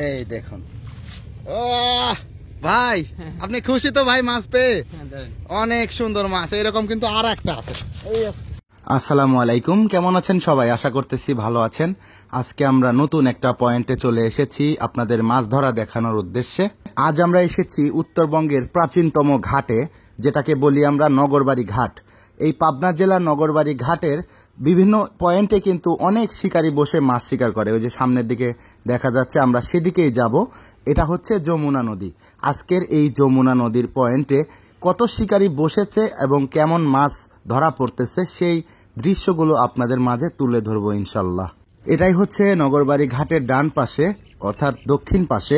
এই দেখুন ও ভাই, আপনি খুশি তো ভাই মাছ পেয়ে? অনেক সুন্দর মাছ, এরকম কিন্তু আর একটা আছে। আসসালামু আলাইকুম, কেমন আছেন সবাই? আশা করতেছি ভালো আছেন। আজকে আমরা নতুন একটা পয়েন্টে চলে এসেছি আপনাদের মাছ ধরা দেখানোর উদ্দেশ্যে। আজ আমরা এসেছি উত্তরবঙ্গের প্রাচীনতম ঘাটে, যেটাকে বলি আমরা নগরবাড়ি ঘাট। এই পাবনা জেলার নগরবাড়ি ঘাটের বিভিন্ন পয়েন্টে কিন্তু অনেক শিকারী বসে মাছ শিকার করে। ওই যে সামনের দিকে দেখা যাচ্ছে, আমরা সেদিকেই যাব। এটা হচ্ছে যমুনা নদী। আজকের এই যমুনা নদীর পয়েন্টে কত শিকারী বসেছে এবং কেমন মাছ ধরা পড়তেছে সেই দৃশ্যগুলো আপনাদের মাঝে তুলে ধরবো ইনশাল্লাহ। এটাই হচ্ছে নগরবাড়ি ঘাটের ডান পাশে, অর্থাৎ দক্ষিণ পাশে,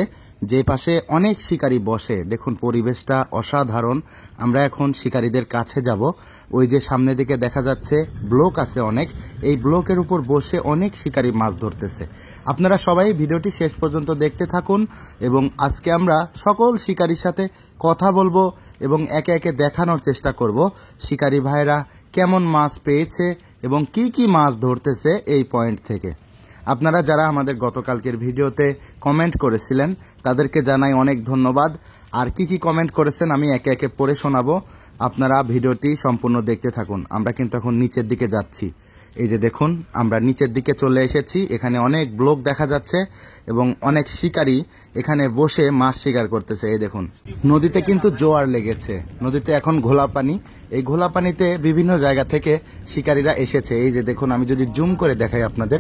যে পাশে অনেক শিকারী বসে। দেখুন পরিবেশটা অসাধারণ। আমরা এখন শিকারীদের কাছে যাব। ওই যে সামনের দিকে দেখা যাচ্ছে ব্লক আছে অনেক, এই ব্লকের উপর বসে অনেক শিকারী মাছ ধরতেছে। আপনারা সবাই ভিডিওটি শেষ পর্যন্ত দেখতে থাকুন এবং আজকে আমরা সকল শিকারীর সাথে কথা বলবো এবং একে একে দেখানোর চেষ্টা করব শিকারী ভাইরা কেমন মাছ পেয়েছে এবং কি কি মাছ ধরতেছে এই পয়েন্ট থেকে। আপনারা যারা আমাদের গতকালকের ভিডিওতে কমেন্ট করেছিলেন তাদেরকে জানাই অনেক ধন্যবাদ। আর কি কি কমেন্ট করেছেন আমি একে একে পড়ে শোনাবো, আপনারা ভিডিওটি সম্পূর্ণ দেখতে থাকুন। আমরা কিন্তু এখন নিচের দিকে যাচ্ছি। এই যে দেখুন, আমরা নিচের দিকে চলে এসেছি। এখানে অনেক ব্লক দেখা যাচ্ছে এবং অনেক শিকারী এখানে বসে মাছ শিকার করতেছে। এই দেখুন, নদীতে কিন্তু জোয়ার লেগেছে, নদীতে এখন ঘোলা পানি। এই ঘোলা পানিতে বিভিন্ন জায়গা থেকে শিকারীরা এসেছে। এই যে দেখুন, আমি যদি জুম করে দেখাই আপনাদের,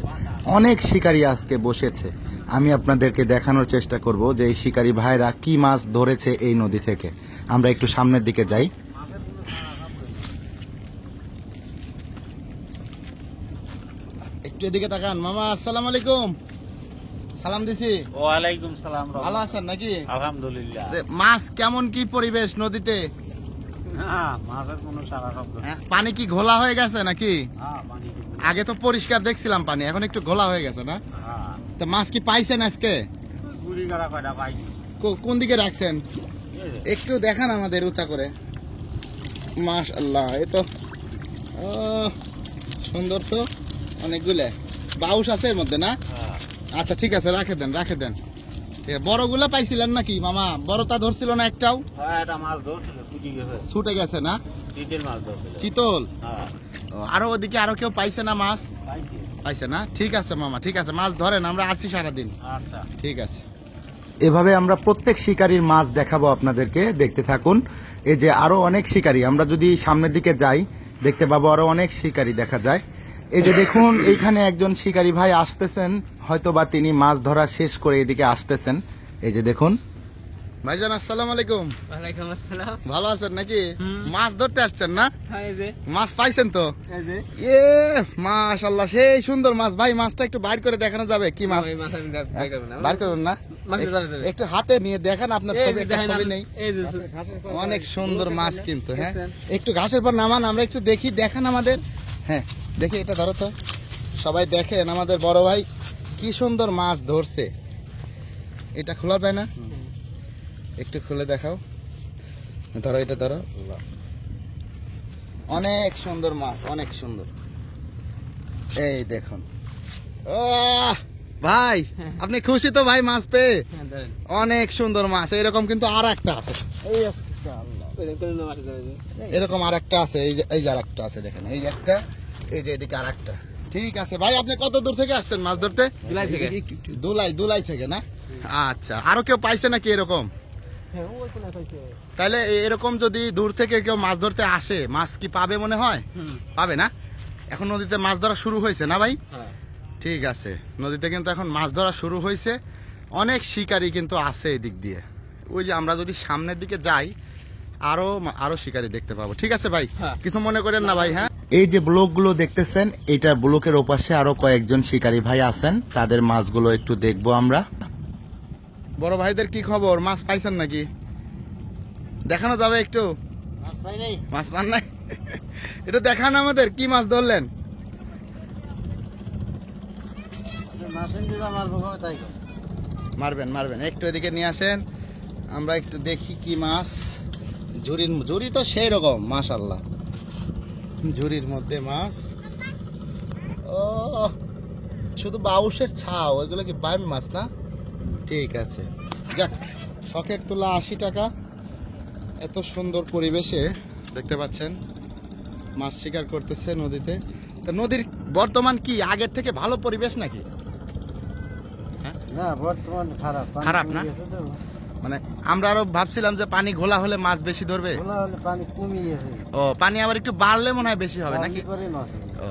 অনেক শিকারী আজকে বসেছে। আমি আপনাদেরকে দেখানোর চেষ্টা করব যে এই শিকারী ভাইরা কি মাছ ধরেছে এই নদী থেকে। আমরা একটু সামনের দিকে যাই। একটু এদিকে তাকান। মামা আসসালামু আলাইকুম, সালাম দিছি। ওয়ালাইকুম সালাম। ভালো আছেন নাকি? আলহামদুলিল্লাহ। মাছ কেমন কি পরিবেশ নদীতে? মাছের কোনো সারা শব্দ নেই। পানি কি ঘোলা হয়ে গেছে নাকি? পানি আগে তো পরিষ্কার দেখছিলাম পানি, এখন একটু ঘোলা হয়ে গেছে না? তো মাছ কি পাইছেন আজকে? কুড়ি গাড়া কয়টা পাইছি। কোন দিকে রাখছেন একটু দেখান আমাদের উঁচা করে। মাশাআল্লাহ, এই তো সুন্দর তো, অনেকগুলো বাউস আছে এর মধ্যে না? আচ্ছা ঠিক আছে, রাখে দেন রাখে দেন। বড়গুলা পাইছিলেন নাকি মামা? বড়টা ধরছিল না একটাও? একটা মাছ ধরছিল, ছুটে গেছে না? চিতল মাছ ধরছিল। চিতল? আরো ওদিকে আরো কেউ পাইছে না মাছ? পাইছে না? ঠিক আছে মামা, ঠিক আছে, মাছ ধরেন, আমরা আছি সারাদিন। আচ্ছা ঠিক আছে। এভাবে আমরা প্রত্যেক শিকারীর মাছ দেখাবো আপনাদেরকে, দেখতে থাকুন। এই যে আরো অনেক শিকারী, আমরা যদি সামনের দিকে যাই দেখতে পাবো আরো অনেক শিকারী দেখা যায়। এই যে দেখুন, এইখানে একজন শিকারী ভাই আসতেছেন, হয়তো বা তিনি মাছ ধরা শেষ করে এদিকে আসতেছেন। এই যে দেখুন। ভাইজান আসসালামু আলাইকুম। ওয়ালাইকুম আসসালাম। ভালো আছেন নাকি? মাছ ধরতে আসছেন না? এই যে মাছ পাইছেন তো? এই যে এ মাশাআল্লাহ, সেই সুন্দর মাছ। ভাই মাছটা একটু বাইর করে দেখানো যাবে? কি মাছ? ওই মাছ আমি বের করব না। বাইর করুন না, মাছ ধরে দেবে। একটু হাতে নিয়ে দেখেন, আপনার এই ছবি যে একটা দেখেন, ছবি নেই। এই যে অনেক সুন্দর মাছ কিন্তু। হ্যাঁ, একটু ঘাসের পর নামান, আমরা একটু দেখি, দেখান আমাদের। হ্যাঁ দেখি, এটা ধরো তো, সবাই দেখেন আমাদের বড় ভাই কি সুন্দর মাছ ধরছে। এটা খোলা যায় না? একটু খুলে দেখাও, ধরো এটা ধরো। অনেক সুন্দর মাছ, অনেক সুন্দর। এই দেখুন ভাই, আপনি খুশি তো ভাই মাছ পেয়ে? অনেক সুন্দর মাছ, এরকম কিন্তু আর একটা আছে। এই এরকম আর একটা আছে, এই যে আর একটা আছে, দেখেন এই যে একটা, এই যে এদিকে আর একটা। ঠিক আছে ভাই, আপনি কত দূর থেকে আসছেন মাছ ধরতে? দুলাই থেকে। দুলাই থেকে না? আচ্ছা, আরো কেউ পাইছে নাকি এরকম? তাহলে এরকম যদি দূর থেকে কেউ মাছ ধরতে আসে, মাছ কি পাবে মনে হয়? পাবে না? এখন নদীতে মাছ ধরা শুরু হয়েছে না ভাই? ঠিক আছে, নদীতে কিন্তু এখন মাছ ধরা শুরু হয়েছে। অনেক শিকারী কিন্তু আছে এই দিক দিয়ে। ওই যে আমরা যদি সামনের দিকে যাই আরো শিকারী দেখতে পাবো। ঠিক আছে ভাই, কিছু মনে করেন না ভাই। হ্যাঁ, এই যে ব্লকগুলো দেখতেছেন, এইটা ব্লকের ওপাশে আরো কয়েকজন শিকারী ভাই আছেন, তাদের মাছগুলো একটু দেখবো আমরা। বড় ভাইদের কি খবর? মাছ পাইছেন নাকি? দেখানো যাবে একটু? মাছ পাই নাই। মাছ পান নাই? এটা দেখান আমাদের, কি মাছ ধরলেন? মারবেন মারবেন, একটু এদিকে নিয়ে আসেন, আমরা একটু দেখি কি মাছ। ঝুড়ি তো সেই রকম মাশাআল্লাহ, ঝুড়ির মধ্যে মাছ। ও শুধু বাউশের ছাও, এগুলো কি বাইম মাছ না? ঠিক আছে, যাক, শখের তোলা 80 টাকা। এত সুন্দর পরিবেশে দেখতে পাচ্ছেন মাছ শিকার করতেছে নদীতে। তো নদীর বর্তমান কি আগের থেকে ভালো পরিবেশ নাকি? না বর্তমান খারাপ খারাপ না? মানে আমরা আরো ভাবছিলাম যে পানি ঘোলা হলে মাছ বেশি ধরবে। পানি কমিয়ে গেছে। ও, পানি আবার একটু বাড়লে মনে হয় বেশি হবে নাকি? ও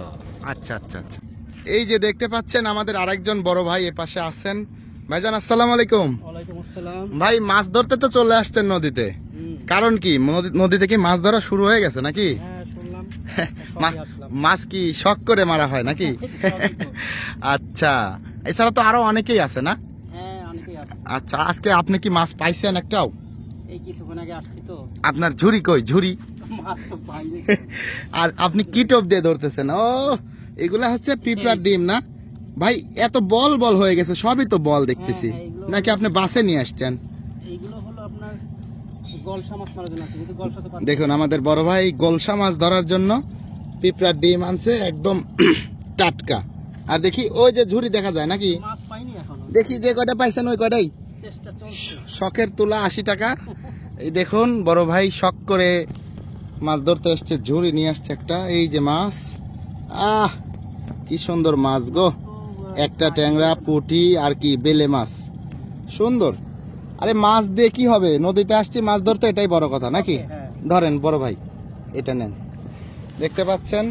আচ্ছা আচ্ছা আচ্ছা। এই যে দেখতে পাচ্ছেন আমাদের আরেকজন বড় ভাই এ পাশে আছেন। ভাইজান আসসালামু আলাইকুম। ওয়ালাইকুম আসসালাম। ভাই মাছ ধরতে তো চলে আসছেন নদীতে, কারণ কি নদীতে কি মাছ ধরা শুরু হয়ে গেছে নাকি? হ্যাঁ শুনলাম। মাছ কি শখ করে মারা হয় নাকি? আচ্ছা, এছাড়া তো আরো অনেকেই আছে না? হ্যাঁ অনেকেই আছে। আচ্ছা, আজকে আপনি কি মাছ পাইছেন একটাও? এই কিছুক্ষণ আগে আসছি তো। আপনার ঝুরি কই? ঝুরি? মাছ তো পাইনি। আর আপনি কি টোপ দিয়ে ধরতেছেন? ও, এগুলা হচ্ছে পিঁপড়ার ডিম না ভাই? এত বল বল হয়ে গেছে, সবই তো বল দেখতেছি। হ্যাঁ, এগুলো- নাকি আপনি বাসে নিয়ে আসছেন? এইগুলো হলো আপনার গলসা মাছ মারার জন্য আছে, কিন্তু গলসা তো পাচ্ছি দেখুন আমাদের বড় ভাই গোলসা মাছ ধরার জন্য পিঁপড়ার ডিম আনছে, একদম টাটকা। আর দেখি ওই যে ঝুরি দেখা যায় নাকি? না। মাছ পাইনি এখনো। দেখি যে কয়টা পাইছেন ওই কয়টাই। চেষ্টা চলছে। শখের তোলা 80 টাকা। এই দেখুন বড় ভাই শখ করে মাছ ধরতে এসছে, ঝুড়ি নিয়ে আসছে একটা। এই যে মাছ, আহ কি সুন্দর মাছ গো, একটা ট্যাংরা, পুঁটি আর কি বেলে মাছ, সুন্দর। আরে মাছ দিয়ে কি হবে, নদীতে আসছি মাছ ধরতে, এটাই বড় কথা নাকি? হ্যাঁ। ধরেন বড় ভাই, এটা নেন। দেখতে পাচ্ছেন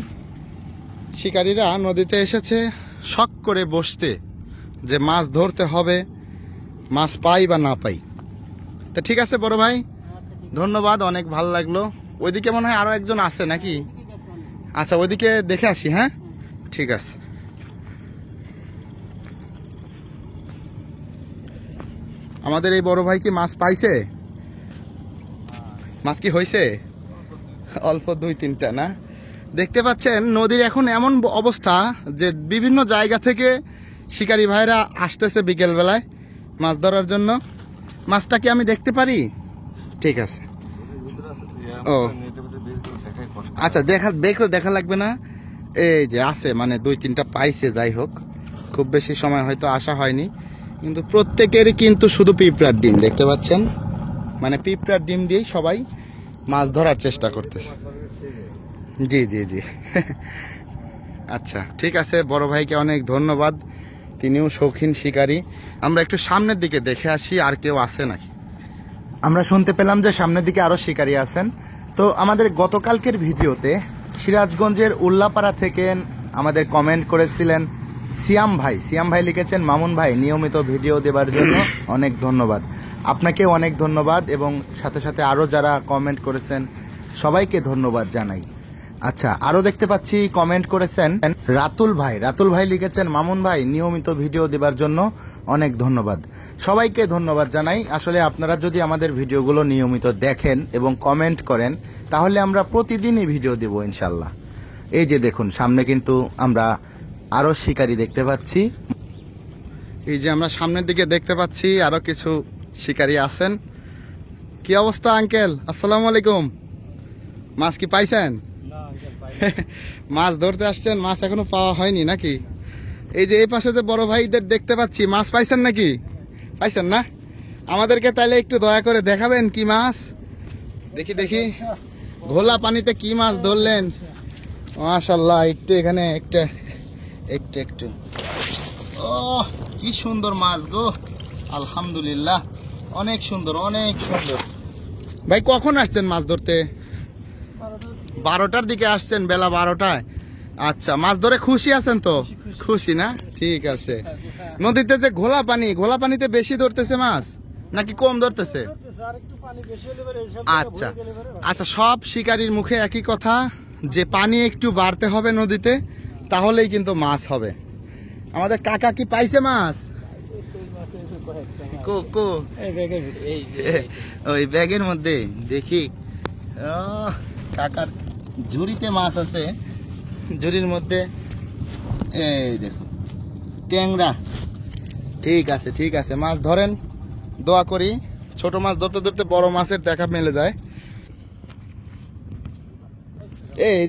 শিকারীরা নদীতে এসেছে শখ করে বসতে, যে মাছ ধরতে হবে, মাছ পাই বা না পাই। তা ঠিক আছে বড় ভাই, ধন্যবাদ, অনেক ভালো লাগলো। ওইদিকে মনে হয় আরো একজন আছে নাকি? আচ্ছা, ওইদিকে দেখে আসি। হ্যাঁ ঠিক আছে। আমাদের এই বড় ভাই কি মাছ পাইছে? মাছ কি হয়েছে? অল্প 2-3টা না? দেখতে পাচ্ছেন নদীর এখন এমন অবস্থা যে বিভিন্ন জায়গা থেকে শিকারী ভাইরা আসতেছে বিকেল বেলায় মাছ ধরার জন্য। মাছটা কি আমি দেখতে পারি? ঠিক আছে। ও আচ্ছা, দেখা লাগবে না। এই যে আছে, মানে 2-3টা পাইছে। যাই হোক, খুব বেশি সময় হয়তো আসা হয়নি, কিন্তু প্রত্যেকেরই কিন্তু শুধু পিঁপড়ার ডিম দেখতে পাচ্ছেন। মানে পিঁপড়ার ডিম দিয়েই সবাই মাছ ধরার চেষ্টা করতেছে। জি জি জি। আচ্ছা ঠিক আছে, বড় ভাইকে অনেক ধন্যবাদ, তিনিও শৌখিন শিকারী। আমরা একটু সামনের দিকে দেখে আসি আর কেউ আছে নাকি। আমরা শুনতে পেলাম যে সামনের দিকে আরো শিকারী আছেন। তো আমাদের গতকালকের ভিডিওতে সিরাজগঞ্জের উল্লাপাড়া থেকে আমাদের কমেন্ট করেছিলেন সিয়াম ভাই লিখেছেন, মামুন ভাই নিয়মিত ভিডিও দেবার জন্য অনেক ধন্যবাদ। আপনাকে অনেক ধন্যবাদ, এবং সাথে সাথে আরো যারা কমেন্ট করেছেন সবাইকে ধন্যবাদ জানাই। আচ্ছা, আরো দেখতে পাচ্ছি কমেন্ট করেছেন রাতুল ভাই লিখেছেন, মামুন ভাই নিয়মিত ভিডিও দেবার জন্য অনেক ধন্যবাদ। সবাইকে ধন্যবাদ জানাই। আসলে আপনারা যদি আমাদের ভিডিওগুলো নিয়মিত দেখেন এবং কমেন্ট করেন, তাহলে আমরা প্রতিদিনই ভিডিও দেব ইনশাল্লাহ। এই যে দেখুন সামনে কিন্তু আমরা আরো শিকারী দেখতে পাচ্ছি। এই যে আমরা সামনের দিকে দেখতে পাচ্ছি আরো কিছু শিকারী আছেন। কি অবস্থা আঙ্কেল? আসসালামু আলাইকুম। মাছ কি পাইছেন? মাছ ধরতে আসছেন, মাছ এখনো পাওয়া হয়নি নাকি? এই যে এই পাশে যে বড় ভাইদের দেখতে পাচ্ছি, মাছ পাইছেন নাকি? পাইছেন না? আমাদেরকে তাইলে একটু দয়া করে দেখাবেন কি মাছ। দেখি ঘোলা পানিতে কি মাছ ধরলেন। মাশাআল্লাহ, একটু এখানে একটু ও কি সুন্দর মাছ গো, আলহামদুলিল্লাহ, অনেক সুন্দর। ভাই কখন আসছেন মাছ ধরতে? 12টার দিকে আসছেন, বেলা 12টায়। আচ্ছা, মাছ ধরে খুশি আছেন তো? খুশি না? ঠিক আছে। নদীতে যে ঘোলা পানিতে বেশি ধরতেছে মাছ নাকি কম ধরতেছে? আচ্ছা আচ্ছা, সব শিকারীর মুখে একই কথা, যে পানি একটু বাড়তে হবে নদীতে, তাহলেই কিন্তু মাছ হবে। আমাদের কাকা কি পাইছে মাছ? ওই ব্যাগের মধ্যে দেখি। কাকার ঝুড়িতে মাছ আছে, ঝুড়ির মধ্যে এই দেখো ট্যাংরা। ঠিক আছে, মাছ ধরেন, দোয়া করি। ছোট মাছ ধরতে ধরতে বড় মাছের দেখা মেলে যায়। এই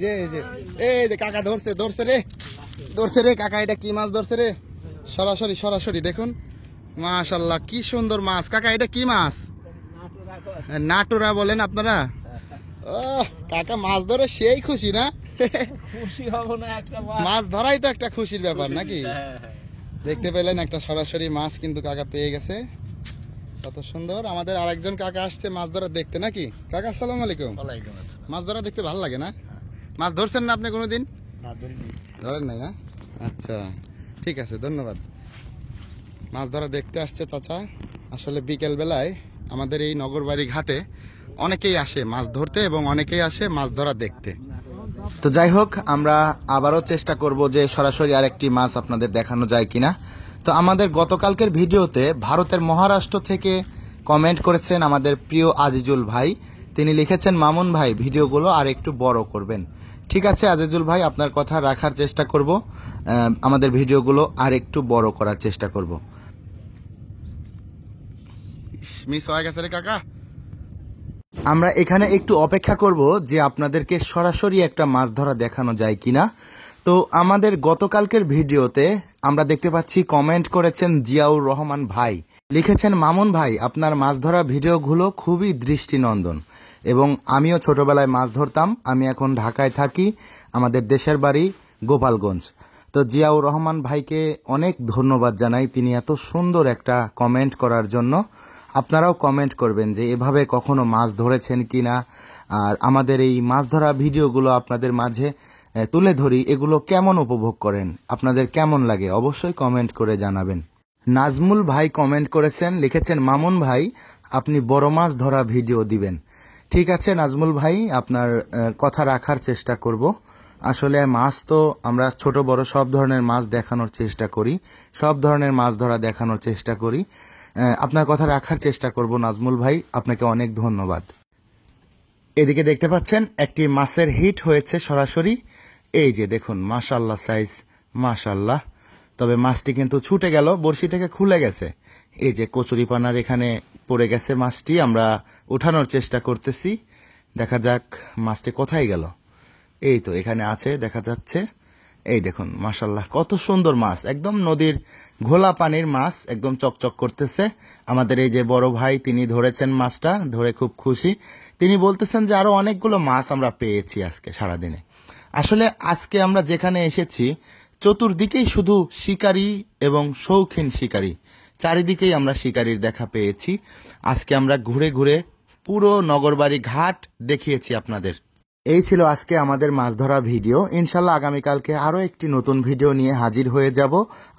যে কাকা ধরছে রে কাকা, এটা কি মাছ ধরছে রে? সরাসরি দেখুন, মাশাআল্লাহ, কি সুন্দর মাছ। কাকা এটা কি মাছ? নাটোরা বলেন আপনারা? ও কাকা মাছ ধরে সেই খুশি না? খুশি হব না, একটা মাছ ধরাই তো একটা খুশির ব্যাপার নাকি? দেখতে পেলেন একটা সরাসরি মাছ কিন্তু কাকা পেয়ে গেছে। কত সুন্দর। আমাদের আরেকজন কাকা আসছে মাছ ধরা দেখতে নাকি? কাকা আসসালামু আলাইকুম। মাছ ধরা দেখতে ভালো লাগে না? মাছ ধরছেন না আপনি কোনোদিন? ধরেন নাই না? আচ্ছা ঠিক আছে, ধন্যবাদ। মাছ ধরা দেখতে আসছে চাচা। আসলে বিকেল বেলায় আমাদের এই নগরবাড়ি ঘাটে অনেকেই আসে মাছ ধরতে এবং অনেকেই আসে মাছ ধরা দেখতে। তো যাই হোক, আমরা আবারও চেষ্টা করব যে সরাসরি আরেকটি মাছ আপনাদের দেখানো যায় কিনা। তো আমাদের গতকালকের ভিডিওতে ভারতের মহারাষ্ট্র থেকে কমেন্ট করেছেন আমাদের প্রিয় আজিজুল ভাই। তিনি লিখেছেন, মামুন ভাই ভিডিওগুলো আর একটু বড় করবেন। ঠিক আছে আজিজুল ভাই, আপনার কথা রাখার চেষ্টা করব। আমাদের ভিডিওগুলো আর একটু বড় করার চেষ্টা করব। মিস হয়ে গেছে রে কাকা। আমরা এখানে একটু অপেক্ষা করব যে আপনাদেরকে সরাসরি একটা মাছ ধরা দেখানো যায় কিনা। তো আমাদের গতকালকের ভিডিওতে আমরা দেখতে পাচ্ছি কমেন্ট করেছেন জিয়াউর রহমান ভাই। লিখেছেন, মামুন ভাই আপনার মাছ ধরা ভিডিওগুলো খুবই দৃষ্টিনন্দন এবং আমিও ছোটবেলায় মাছ ধরতাম। আমি এখন ঢাকায় থাকি, আমাদের দেশের বাড়ি গোপালগঞ্জ। তো জিয়াউর রহমান ভাইকে অনেক ধন্যবাদ জানাই, তিনি এত সুন্দর একটা কমেন্ট করার জন্য। আপনারাও কমেন্ট করবেন যে এভাবে কখনো মাছ ধরেছেন কিনা, আর আমাদের এই মাছ ধরা ভিডিওগুলো আপনাদের মাঝে তুলে ধরি, এগুলো কেমন উপভোগ করেন, আপনাদের কেমন লাগে অবশ্যই কমেন্ট করে জানাবেন। নাজমুল ভাই কমেন্ট করেছেন, লিখেছেন, মামুন ভাই আপনি বড় মাছ ধরা ভিডিও দিবেন। ঠিক আছে নাজমুল ভাই, আপনার কথা রাখার চেষ্টা করব। আসলে মাছ তো আমরা ছোট বড় সব ধরনের মাছ দেখানোর চেষ্টা করি, সব ধরনের মাছ ধরা দেখানোর চেষ্টা করি। আপনার কথা রাখার চেষ্টা করব নাজমুল ভাই, আপনাকে অনেক ধন্যবাদ। এদিকে দেখতে পাচ্ছেন একটি মাছের হিট হয়েছে সরাসরি। এই যে দেখুন, মাশাল্লাহ সাইজ, মাশাল্লাহ। তবে মাছটি কিন্তু ছুটে গেল, বড়শি থেকে খুলে গেছে। এই যে কচুরিপানার এখানে পড়ে গেছে মাছটি, আমরা উঠানোর চেষ্টা করতেছি। দেখা যাক মাছটি কোথায় গেল। এই তো এখানে আছে, দেখা যাচ্ছে। এই দেখুন মাশাল্লাহ, কত সুন্দর মাছ, একদম নদীর ঘোলা পানির মাছ, একদম চকচক করতেছে। আমাদের এই যে বড় ভাই তিনি ধরেছেন মাছটা, ধরে খুব খুশি। তিনি বলতেছেন যে আরো অনেকগুলো মাছ আমরা পেয়েছি আজকে সারাদিনে। আসলে আজকে আমরা যেখানে এসেছি চতুর্দিকেই শুধু শিকারী এবং শৌখিন শিকারী, চারিদিকেই আমরা শিকারীর দেখা পেয়েছি। আজকে আমরা ঘুরে ঘুরে পুরো নগরবাড়ি ঘাট দেখিয়েছি আপনাদের। এই ছিল আজকে আমাদের মাছ ধরা ভিডিও। ইনশাল্লাহ আগামীকালকে আরও একটি নতুন ভিডিও নিয়ে হাজির হয়ে যাব।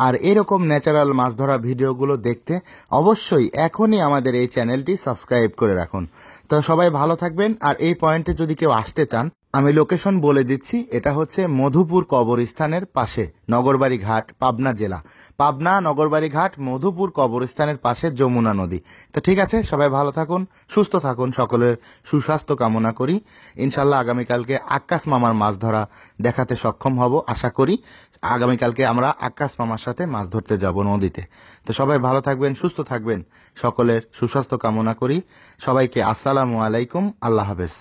আর এরকম ন্যাচারাল মাছ ধরা ভিডিওগুলো দেখতে অবশ্যই এখনই আমাদের এই চ্যানেলটি সাবস্ক্রাইব করে রাখুন। তো সবাই ভালো থাকবেন। আর এই পয়েন্টে যদি কেউ আসতে চান, আমি লোকেশন বলে দিচ্ছি, এটা হচ্ছে মধুপুর কবরস্থানের পাশে, নগরবাড়ি ঘাট, পাবনা জেলা। পাবনা নগরবাড়ি ঘাট, মধুপুর কবরস্থানের পাশে যমুনা নদী। তো ঠিক আছে, সবাই ভালো থাকুন, সুস্থ থাকুন, সকলের সুস্বাস্থ্য কামনা করি। ইনশাল্লাহ আগামীকালকে আক্কাস মামার মাছ ধরা দেখাতে সক্ষম হব আশা করি। আগামীকালকে আমরা আক্কাস মামার সাথে মাছ ধরতে যাব নদীতে। তো সবাই ভালো থাকবেন, সুস্থ থাকবেন, সকলের সুস্বাস্থ্য কামনা করি। সবাইকে আসসালামু আলাইকুম, আল্লাহ হাফেজ।